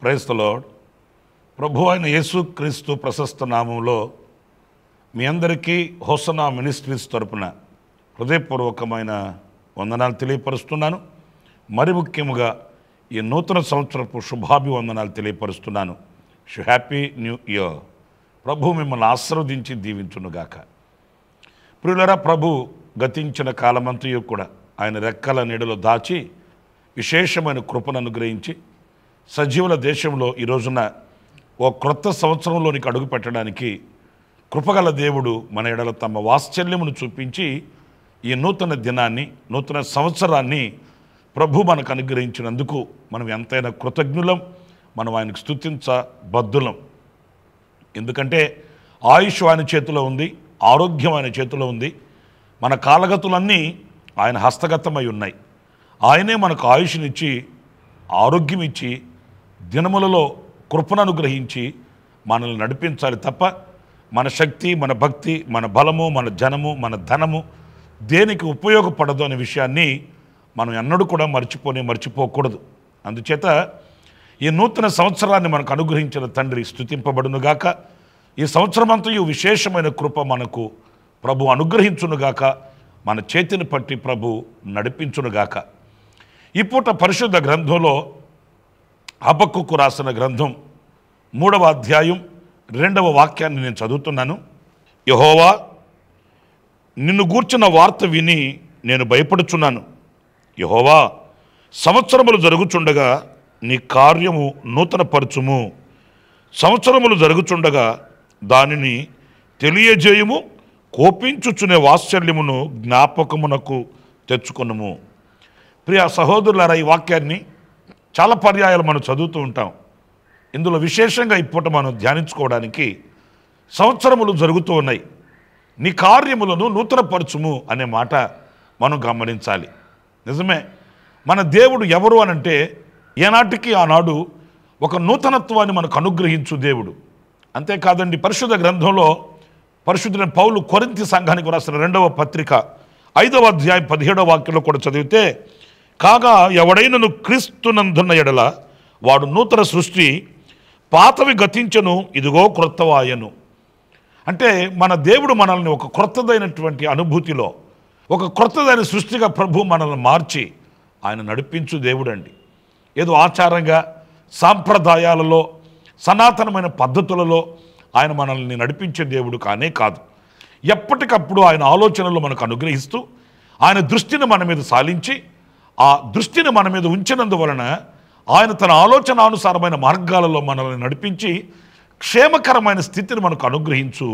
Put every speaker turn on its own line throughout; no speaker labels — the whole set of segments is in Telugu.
Praise the lord. ప్రభు అయిన యేసుక్రీస్తు ప్రశస్త నామంలో మీ అందరికీ హోసనా మినిస్ట్రీస్ తరపున హృదయపూర్వకమైన వందనాలు తెలియపరుస్తున్నాను. మరి ముఖ్యముగా ఈ నూతన సంవత్సరపు శుభాభివందనాలు తెలియపరుస్తున్నాను. Happy new year. ప్రభు మిమ్మల్ని ఆశీర్వదించి దీవించునుగాక. ప్రియులారా, ప్రభు గతించిన కాలమంతయు కూడా ఆయన రెక్కల నీడలో దాచి విశేషమైన కృపను అనుగ్రహించి సజీవుల దేశంలో ఈ రోజున ఓ క్రొత్త సంవత్సరంలోనికి అడుగు పెట్టడానికి కృపగల దేవుడు మన ఎడల తమ వాత్సల్యమును చూపించి ఈ నూతన దినాన్ని, నూతన సంవత్సరాన్ని ప్రభు మనకు అనుగ్రహించినందుకు మనం ఎంతైనా కృతజ్ఞులం. మనం ఆయనకు స్తుతించబద్ధులం. ఎందుకంటే ఆయుష్ ఆయన చేతిలో ఉంది, ఆరోగ్యం ఆయన చేతిలో ఉంది. మన కాలగతులన్నీ ఆయన హస్తగతమై ఉన్నాయి. ఆయనే మనకు ఆయుష్నిచ్చి, ఆరోగ్యం ఇచ్చి, దినములలో కృపను అనుగ్రహించి మనల్ని నడిపించాలి తప్ప మన శక్తి, మన భక్తి, మన బలము, మన జనము, మన ధనము దేనికి ఉపయోగపడదు అనే విషయాన్ని మనం ఎన్నడూ కూడా మర్చిపోకూడదు. అందుచేత ఈ నూతన సంవత్సరాన్ని మనకు అనుగ్రహించిన తండ్రి స్తుతింపబడునుగాక. ఈ సంవత్సరం అంతయు విశేషమైన కృప మనకు ప్రభు అనుగ్రహించునుగాక. మన చేతిని పట్టి ప్రభు నడిపించునుగాక. ఈ పూట పరిశుద్ధ గ్రంథంలో హబక్కూకు రాసిన గ్రంథం 3వ అధ్యాయం 2వ వాక్యాన్ని నేను చదువుతున్నాను. యెహోవా, నిన్ను గూర్చిన వార్త విని నేను భయపడుచున్నాను. యెహోవా, సంవత్సరములు జరుగుచుండగా నీ కార్యము నూతనపరచుము. సంవత్సరములు జరుగుచుండగా దానిని తెలియజేయుము. కోపించుచునే వాత్సల్యమును జ్ఞాపకమునకు తెచ్చుకొనుము. ప్రియ సహోదరులారా, ఈ వాక్యాన్ని చాలా పర్యాయాలు మనం చదువుతూ ఉంటాం. ఇందులో విశేషంగా ఇప్పుడు మనం ధ్యానించుకోవడానికి సంవత్సరములు జరుగుతూ ఉన్నాయి, నీ కార్యములను నూతనపరచుము అనే మాట మనం గమనించాలి. నిజమే, మన దేవుడు ఎవరు అనంటే ఏనాటికి ఆనాడు ఒక నూతనత్వాన్ని మనకు అనుగ్రహించు దేవుడు. అంతేకాదండి, పరిశుద్ధ గ్రంథంలో పరిశుద్ధులైన పౌలు కొరింథీ సంఘానికి రాసిన 2వ పత్రిక 5వ అధ్యాయం 17వ వాక్యంలో కూడా చదివితే, కాగా ఎవడైనను క్రీస్తునందున్న ఎడల వాడు నూతన సృష్టి, పాతవి గతించను, ఇదిగో క్రొత్తవాయను. అంటే మన దేవుడు మనల్ని ఒక క్రొత్తదైనటువంటి అనుభూతిలో, ఒక క్రొత్తదైన సృష్టిగా ప్రభు మనల్ని మార్చి ఆయన నడిపించు దేవుడు అండి. ఏదో ఆచారంగా, సాంప్రదాయాలలో, సనాతనమైన పద్ధతులలో ఆయన మనల్ని నడిపించే దేవుడు కానే కాదు. ఎప్పటికప్పుడు ఆయన ఆలోచనలు మనకు అనుగ్రహిస్తూ ఆయన దృష్టిని మన మీద సాలించి, ఆ దృష్టిని మన మీద ఉంచినందువలన ఆయన తన ఆలోచనానుసారమైన మార్గాలలో మనల్ని నడిపించి క్షేమకరమైన స్థితిని మనకు అనుగ్రహించు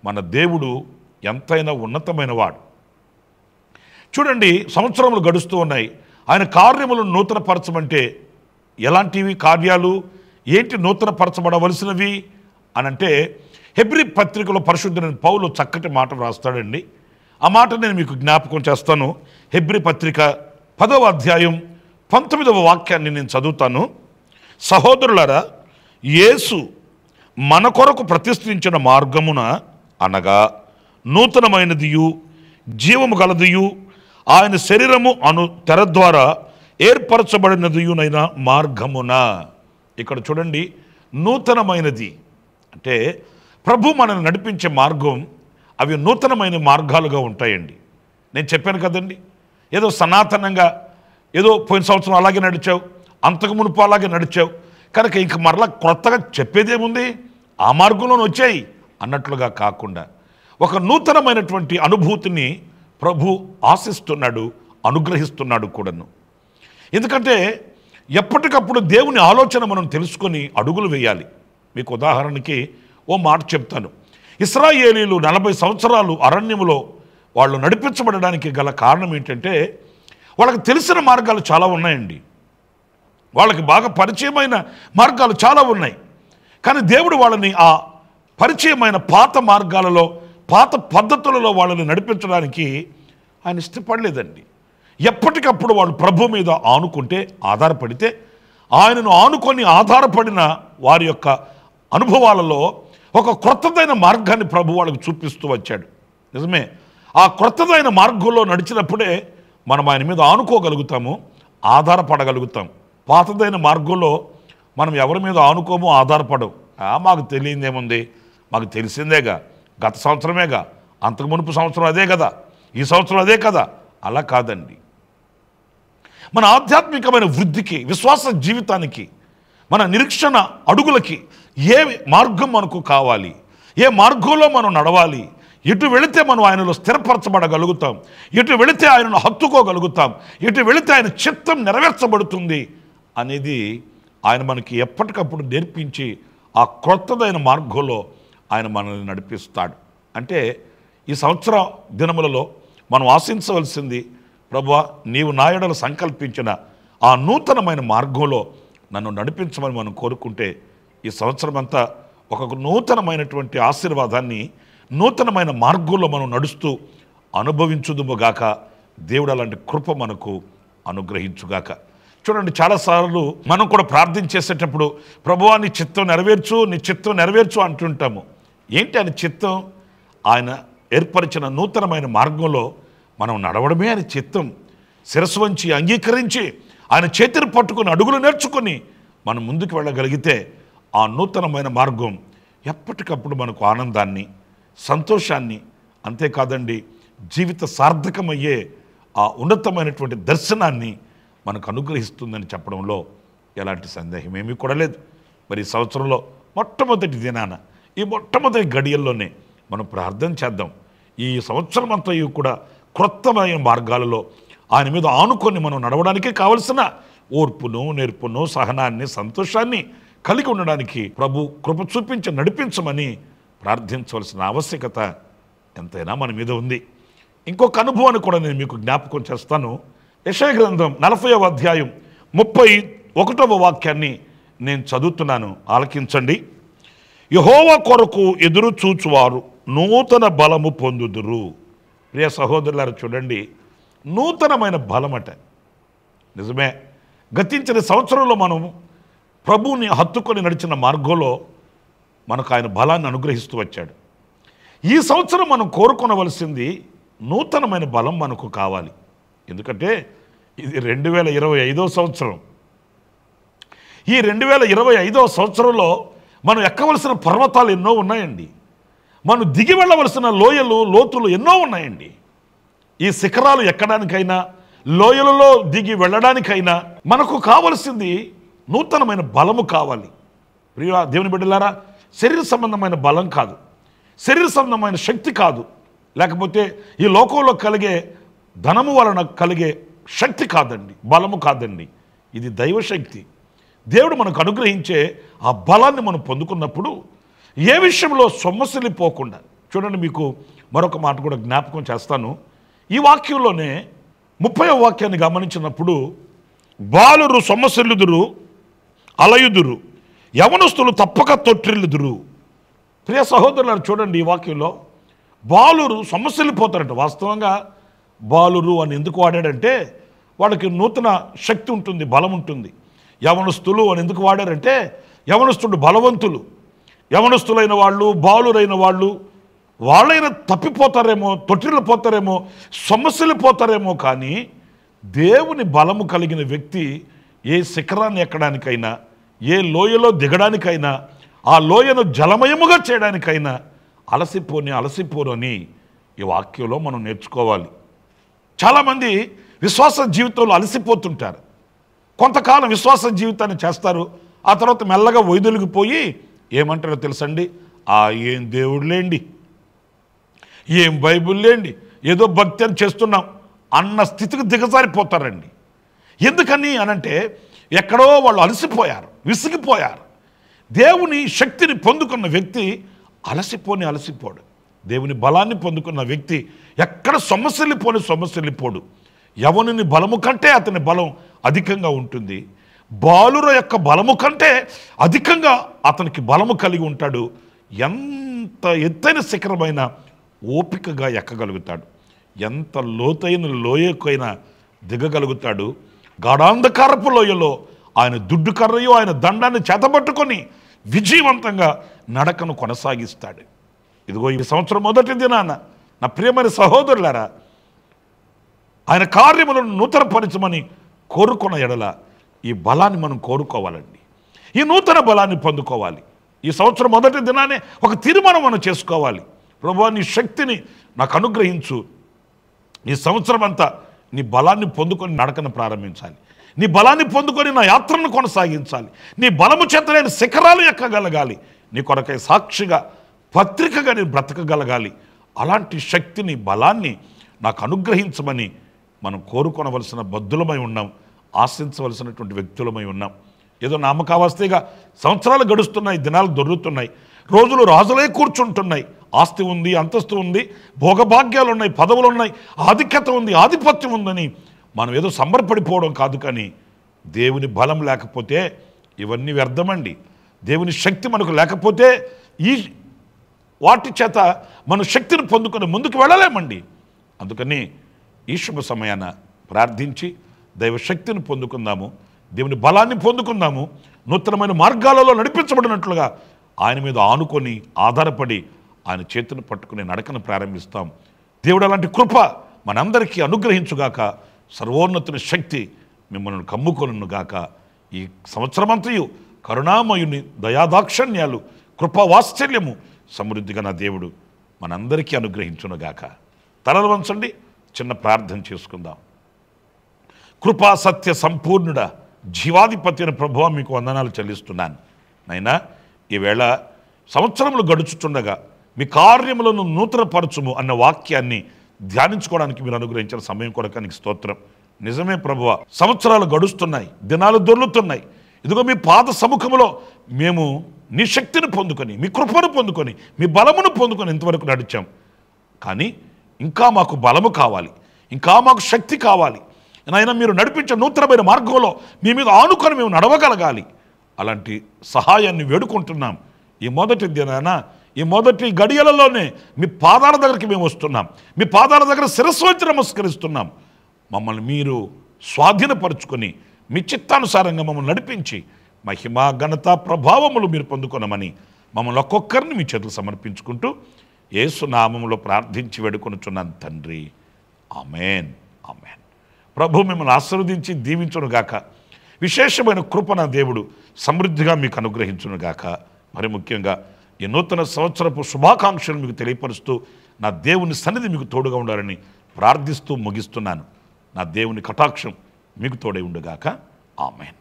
మన దేవుడు ఎంతైనా ఉన్నతమైన వాడు. చూడండి, సంవత్సరములు గడుస్తూ ఉన్నాయి. ఆయన కార్యములను నూతనపరచమంటే ఎలాంటివి కార్యాలు, ఏంటి నూతనపరచబడవలసినవి అనంటే, హెబ్రీ పత్రికలో పరిశుద్ధులైన పౌలు చక్కటి మాట రాస్తాడండి. ఆ మాట నేను మీకు జ్ఞాపకం చేస్తాను. హెబ్రీ పత్రిక 10వ అధ్యాయం 19వ వాక్యాన్ని నేను చదువుతాను. సహోదరులారా, యేసు మన కొరకు ప్రతిష్ఠించిన మార్గమున అనగా నూతనమైనదియు జీవము గలదియు ఆయన శరీరము అను తెర ద్వారా ఏర్పరచబడినదియునైన మార్గమున. ఇక్కడ చూడండి, నూతనమైనది అంటే ప్రభు మనల్ని నడిపించే మార్గం అవి నూతనమైన మార్గాలుగా ఉంటాయండి. నేను చెప్పాను కదండి, ఏదో సనాతనంగా ఏదో పోయిన సంవత్సరం అలాగే నడిచావు, అంతకు మునుపు అలాగే నడిచావు కనుక ఇంక మరలా కొత్తగా చెప్పేదేముంది, ఆ మార్గంలోనే వచ్చాయి అన్నట్లుగా కాకుండా ఒక నూతనమైనటువంటి అనుభూతిని ప్రభు ఆశిస్తున్నాడు, అనుగ్రహిస్తున్నాడు కూడాను. ఎందుకంటే ఎప్పటికప్పుడు దేవుని ఆలోచన మనం తెలుసుకొని అడుగులు వేయాలి. మీకు ఉదాహరణకి ఓ మాట చెప్తాను. ఇశ్రాయేలీలు 40 సంవత్సరాలు అరణ్యములో వాళ్ళు నడిపించబడడానికి గల కారణం ఏంటంటే వాళ్ళకి తెలిసిన మార్గాలు చాలా ఉన్నాయండి. వాళ్ళకి బాగా పరిచయమైన మార్గాలు చాలా ఉన్నాయి. కానీ దేవుడు వాళ్ళని ఆ పరిచయమైన పాత మార్గాలలో, పాత పద్ధతులలో వాళ్ళని నడిపించడానికి ఆయన ఇష్టపడలేదండి. ఎప్పటికప్పుడు వాళ్ళు ప్రభు మీద ఆనుకుంటే, ఆధారపడితే, ఆయనను ఆనుకొని ఆధారపడిన వారి యొక్క అనుభవాలలో ఒక క్రొత్తదైన మార్గాన్ని ప్రభు వాళ్ళకు చూపిస్తూ వచ్చాడు. నిజమే, ఆ క్రొత్తదైన మార్గంలో నడిచినప్పుడే మనం ఆయన మీద ఆనుకోగలుగుతాము, ఆధారపడగలుగుతాం. పాతదైన మార్గంలో మనం ఎవరి మీద ఆనుకోమో, ఆధారపడవు. మాకు తెలియదేముంది, మాకు తెలిసిందేగా, గత సంవత్సరమేగా, అంతకు మునుపు సంవత్సరం అదే కదా, ఈ సంవత్సరం అదే కదా. అలా కాదండి. మన ఆధ్యాత్మికమైన వృద్ధికి, విశ్వాస జీవితానికి, మన నిరీక్షణ అడుగులకి ఏ మార్గం మనకు కావాలి, ఏ మార్గంలో మనం నడవాలి, ఎటు వెళితే మనం ఆయనలో స్థిరపరచబడగలుగుతాం, ఎటు వెళితే ఆయనను హత్తుకోగలుగుతాం, ఎటు వెళితే ఆయన చిత్తం నెరవేర్చబడుతుంది అనేది ఆయన మనకి ఎప్పటికప్పుడు నేర్పించి ఆ క్రొత్తదైన మార్గంలో ఆయన మనల్ని నడిపిస్తాడు. అంటే ఈ సంవత్సర దినములలో మనం ఆశించవలసింది, ప్రభువా నీవు నా యెడల సంకల్పించిన ఆ నూతనమైన మార్గంలో నన్ను నడిపించమని మనం కోరుకుంటే ఈ సంవత్సరం అంతా ఒక నూతనమైనటువంటి ఆశీర్వాదాన్ని, నూతనమైన మార్గంలో మనం నడుస్తూ అనుభవించుదుముగాక. దేవుడు అలాంటి కృప మనకు అనుగ్రహించుగాక. చూడండి, చాలాసార్లు మనం కూడా ప్రార్థన చేసేటప్పుడు ప్రభువా నీ చిత్తం నెరవేర్చు, నీ చిత్తం నెరవేర్చు అంటుంటాము. ఏంటి ఆయన చిత్తం? ఆయన ఏర్పరిచిన నూతనమైన మార్గంలో మనం నడవడమే ఆయన చిత్తం. శిరస్సు వంచి అంగీకరించి ఆయన చేతిని పట్టుకుని అడుగులు నేర్చుకొని మనం ముందుకు వెళ్ళగలిగితే ఆ నూతనమైన మార్గం ఎప్పటికప్పుడు మనకు ఆనందాన్ని, సంతోషాన్ని, అంతేకాదండి జీవిత సార్థకమయ్యే ఆ ఉన్నతమైనటువంటి దర్శనాన్ని మనకు అనుగ్రహిస్తుందని చెప్పడంలో ఎలాంటి సందేహం ఏమీ కూడా లేదు. మరి ఈ సంవత్సరంలో మొట్టమొదటి దినాన, ఈ మొట్టమొదటి గడియల్లోనే మనం ప్రార్థన చేద్దాం. ఈ సంవత్సరం అంతా కూడా క్రొత్తమైన మార్గాలలో ఆయన మీద ఆనుకొని మనం నడవడానికి కావలసిన ఓర్పును, నేర్పును, సహనాన్ని, సంతోషాన్ని కలిగి ఉండడానికి ప్రభు కృప చూపించి నడిపించమని ప్రార్థించవలసిన ఆవశ్యకత ఎంతైనా మన మీద ఉంది. ఇంకొక అనుభవాన్ని కూడా నేను మీకు జ్ఞాపకం చేస్తాను. యెషయా గ్రంథం 40వ అధ్యాయం 31వ వాక్యాన్ని నేను చదువుతున్నాను, ఆలకించండి. యెహోవా కొరకు ఎదురు చూచువారు నూతన బలము పొందుదురు. ప్రియ సహోదరులారా, చూడండి, నూతనమైన బలమట. నిజమే, గతించిన సంవత్సరంలో మనం ప్రభువుని హత్తుకొని నడిచిన మార్గంలో మనకు ఆయన బలాన్ని అనుగ్రహిస్తూ వచ్చాడు. ఈ సంవత్సరం మనం కోరుకొనవలసింది నూతనమైన బలం మనకు కావాలి. ఎందుకంటే ఇది 2025వ సంవత్సరం. ఈ 2025వ సంవత్సరంలో మనం ఎక్కవలసిన పర్వతాలు ఎన్నో ఉన్నాయండి. మనం దిగి వెళ్ళవలసిన లోయలు, లోతులు ఎన్నో ఉన్నాయండి. ఈ శిఖరాలు ఎక్కడానికైనా, లోయలలో దిగి వెళ్ళడానికైనా మనకు కావలసింది నూతనమైన బలము కావాలి. ప్రియ దేవుని బిడ్డలారా, శరీర సంబంధమైన బలం కాదు, శరీర సంబంధమైన శక్తి కాదు, లేకపోతే ఈ లోకంలో కలిగే ధనము వలన కలిగే శక్తి కాదండి, బలము కాదండి. ఇది దైవశక్తి. దేవుడు మనకు అనుగ్రహించే ఆ బలాన్ని మనం పొందుకున్నప్పుడు ఏ విషయంలో సొమ్మసిల్లిపోకుండా, చూడండి, మీకు మరొక మాట కూడా జ్ఞాపకం చేస్తాను. ఈ వాక్యంలోనే 30వ వాక్యాన్ని గమనించినప్పుడు, బాలురు సొమ్మసిల్లుదురు, అలయుదురు, యవనస్తులు తప్పక తొట్టిల్లుదురు. ప్రియ సహోదరులను చూడండి, ఈ వాక్యంలో బాలురు సొమ్మసిల్లిపోతారంట. వాస్తవంగా బాలురు అని ఎందుకు వాడాడంటే వాళ్ళకి నూతన శక్తి ఉంటుంది, బలం ఉంటుంది. యవనస్తులు అని ఎందుకు వాడారంటే యవనస్తుడు బలవంతులు. యవనస్తులైన వాళ్ళు, బాలురైన వాళ్ళు, వాళ్ళైనా తప్పిపోతారేమో, తొట్టిల్లిపోతారేమో, సొమ్మసిల్లిపోతారేమో, కానీ దేవుని బలము కలిగిన వ్యక్తి ఏ శిఖరాన్ని ఎక్కడానికైనా, ఏ లోయలో దిగడానికైనా, ఆ లోయను జలమయముగా చేయడానికైనా అలసిపోరు అని ఈ వాక్యంలో మనం నేర్చుకోవాలి. చాలామంది విశ్వాస జీవితంలో అలసిపోతుంటారు. కొంతకాలం విశ్వాస జీవితాన్ని చేస్తారు, ఆ తర్వాత మెల్లగా వైదొలిగిపోయి ఏమంటారో తెలుసండి, ఏం దేవుడు లేండి, ఏం బైబుల్ లేండి, ఏదో భక్తి అని చేస్తున్నాం అన్న స్థితికి దిగజారిపోతారండి. ఎందుకని అనంటే ఎక్కడో వాళ్ళు అలసిపోయారు, విసిగిపోయారు. దేవుని శక్తిని పొందుకున్న వ్యక్తి అలసిపోడు. దేవుని బలాన్ని పొందుకున్న వ్యక్తి ఎక్కడ సొమ్మసిల్లిపోడు. యవనుని బలము కంటే అతని బలం అధికంగా ఉంటుంది. బాలుర యొక్క బలము కంటే అధికంగా అతనికి బలము కలిగి ఉంటాడు. ఎంత ఎత్తైన శిఖరమైన ఓపికగా ఎక్కగలుగుతాడు, ఎంత లోతైన లోయకైనా దిగగలుగుతాడు. గాఢాంధకారపు లోయలో ఆయన దుడ్డు కర్రయో ఆయన దండాన్ని చేతబట్టుకొని విజయవంతంగా నడకను కొనసాగిస్తాడు. ఇదిగో ఈ సంవత్సరం మొదటి దినాన నా ప్రియమైన సహోదరులారా, ఆయన కార్యములను నూతనపరచమని కోరుకున్న ఎడల ఈ బలాన్ని మనం కోరుకోవాలండి. ఈ నూతన బలాన్ని పొందుకోవాలి. ఈ సంవత్సరం మొదటి దినానే ఒక తీర్మానం మనం చేసుకోవాలి. ప్రభువా, నీ శక్తిని నాకు అనుగ్రహించు. ఈ సంవత్సరం అంతా నీ బలాన్ని పొందుకొని నడకను ప్రారంభించాలి. నీ బలాన్ని పొందుకొని నా యాత్రను కొనసాగించాలి. నీ బలము చేత నేను శిఖరాలు ఎక్కగలగాలి. నీ కొరకై సాక్షిగా పత్రికగా నేను బ్రతకగలగాలి. అలాంటి శక్తిని, బలాన్ని నాకు అనుగ్రహించమని మనం కోరుకొనవలసిన బద్దులమై ఉన్నాం, ఆశించవలసినటువంటి వ్యక్తులమై ఉన్నాం. ఏదో నామకావస్థగా సంవత్సరాలు గడుస్తున్నాయి, దినాలు దొరుకుతున్నాయి, రోజులు రాజులే కూర్చుంటున్నాయి. ఆస్తి ఉంది, అంతస్తు ఉంది, భోగభాగ్యాలు ఉన్నాయి, పదవులు ఉన్నాయి, ఆధిక్యత ఉంది, ఆధిపత్యం ఉందని మనం ఏదో సంబరపడిపోవడం కాదు. కానీ దేవుని బలం లేకపోతే ఇవన్నీ వ్యర్థమండి. దేవుని శక్తి మనకు లేకపోతే ఈ వాటి చేత మనం శక్తిని పొందుకొని ముందుకు వెళ్ళలేమండి. అందుకని ఈ శుభ సమయాన ప్రార్థించి దైవ శక్తిని పొందుకుందాము, దేవుని బలాన్ని పొందుకుందాము. నూతనమైన మార్గాలలో నడిపించబడినట్లుగా ఆయన మీద ఆనుకొని ఆధారపడి ఆయన చేతిని పట్టుకుని నడకను ప్రారంభిస్తాం. దేవుడు అలాంటి కృప మనందరికీ అనుగ్రహించుగాక. సర్వోన్నతుని శక్తి మిమ్మల్ని కమ్ముకొనుగాక. ఈ సంవత్సరమంతయు కరుణామయుని దయాదాక్షణ్యాలు, కృపావాత్సల్యము సమృద్ధిగా నా దేవుడు మనందరికీ అనుగ్రహించునుగాక. తలలు వంచండి, చిన్న ప్రార్థన చేసుకుందాం. కృపా సత్య సంపూర్ణుడ, జీవాధిపతి అయిన ప్రభువా, మీకు వందనాలు చెల్లిస్తున్నాను. నైనా ఈవేళ సంవత్సరములు గడుచుచుండగా మీ కార్యములను నూతనపరచుము అన్న వాక్యాన్ని ధ్యానించుకోవడానికి మీరు అనుగ్రహించిన సమయం కొరకానికి స్తోత్రం. నిజమే ప్రభువా, సంవత్సరాలు గడుస్తున్నాయి, దినాలు దొర్లుతున్నాయి. ఇదిగో మీ పాద సముఖములో మేము నీ శక్తిని పొందుకొని, మీ కృపను పొందుకొని, మీ బలమును పొందుకొని ఇంతవరకు నడిచాం. కానీ ఇంకా మాకు బలము కావాలి, ఇంకా మాకు శక్తి కావాలి. నాయన, మీరు నడిపించే నూతనమైన మార్గంలో మీ మీద ఆనుకొని మేము నడవగలగాలి. అలాంటి సహాయాన్ని వేడుకుంటున్నాం. ఈ మొదటి దినాన, ఈ మొదటి గడియలలోనే మీ పాదాల దగ్గరికి మేము వస్తున్నాం. మీ పాదాల దగ్గర శిరస్సు వచ్చి నమస్కరిస్తున్నాం. మమ్మల్ని మీరు స్వాధీనపరుచుకొని మీ చిత్తానుసారంగా మమ్మల్ని నడిపించి మహిమ, ఘనత, ప్రభావములు మీరు పొందుకొనమని మమ్మల్ని ఒక్కొక్కరిని మీ చేతులు సమర్పించుకుంటూ యేసు నామములో ప్రార్థించి వేడుకొనుచున్నాను తండ్రి. Amen, amen. ప్రభు మిమ్మల్ని ఆశీర్వదించి దీవించునుగాక. విశేషమైన కృపణ దేవుడు సమృద్ధిగా మీకు అనుగ్రహించునుగాక. మరి ముఖ్యంగా ఈ నూతన సంవత్సరపు శుభాకాంక్షలు మీకు తెలియపరుస్తూ నా దేవుని సన్నిధి మీకు తోడుగా ఉండాలని ప్రార్థిస్తూ ముగిస్తున్నాను. నా దేవుని కటాక్షం మీకు తోడై ఉండుగాక. ఆమెన్.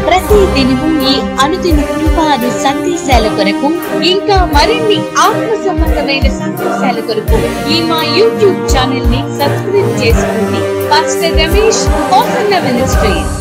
ప్రతి దినము ఈ అనుదిన కృపాను సందేశాల కొరకు, ఇంకా మరిన్ని ఆత్మ సంబంధమైన సందేశాల కొరకు ఈ మా యూట్యూబ్ ఛానల్ ని సబ్స్క్రైబ్ చేసుకోండి. Pastor Ramesh hosanna ministries.